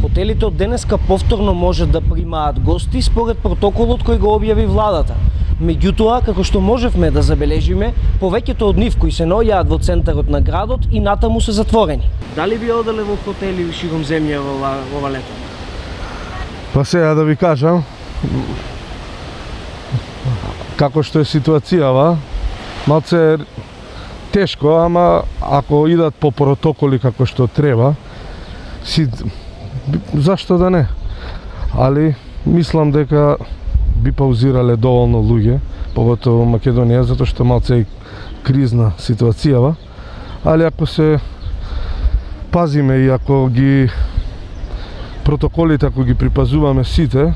Хотелите од денеска повторно може да примаат гости според протоколот кој го објави владата. Меѓутоа, како што можевме да забележиме, повеќето од нив кои се наоѓаат во центарот на градот и натаму се затворени. Дали би оделе во хотели широм земја ова лето? Па сега да ви кажам, како што е ситуацијава, малце тешко, ама ако идат по протоколи како што треба, зашто да не? Али мислам дека би паузирале доволно луѓе, поготово Македонија, затоа што малце е кризна ситуацијава, али ако се пазиме и ако ги протоколите, ако ги припазуваме сите,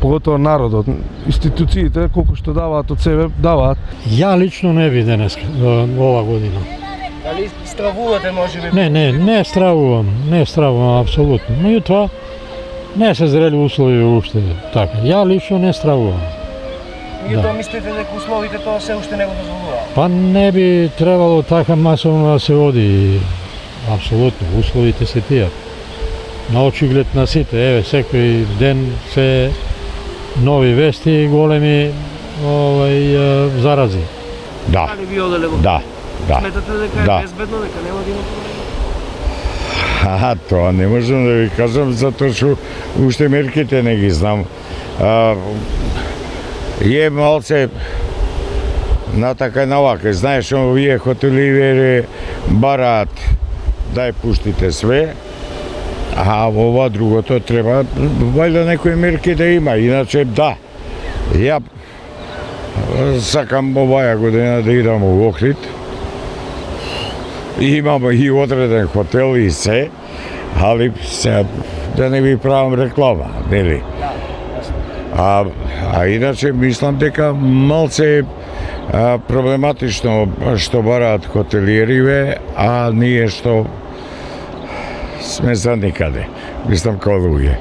поготово народот, институциите, колку што даваат од себе, даваат. Ја лично не би денес ова година. Дали стравувате можеби? Не стравувам апсолутно. Меѓутоа, не се зрели услови уште така. Ја лично не стравувам. Меѓутоа мислите дека условите тоа се уште не го дозволуваат? Па не би требало така масовно да се оди. Апсолутно, условите се тие. На очиглед на сите, еве, секој ден се нови вести и големи зарази. Да. Дали би оделе во? Да. Сметате дека е безбедно, дека нема да има проблеми? Тоа не можам да ви кажам, затоа што уште мерките не ги знам. Е малце на така и навака. Знаеш, овие хотеливери бараат, дај пуштите све, а ова другото треба, вајда некои мерки да има, иначе да. Ја сакам оваа година да идам во Охрид. Имам и одреден хотел и се, али се да не ви правам реклама, нели? А иначе мислам дека малце проблематично што бараат хотелиериве, а ние што сме за никаде. Мислам као луѓе.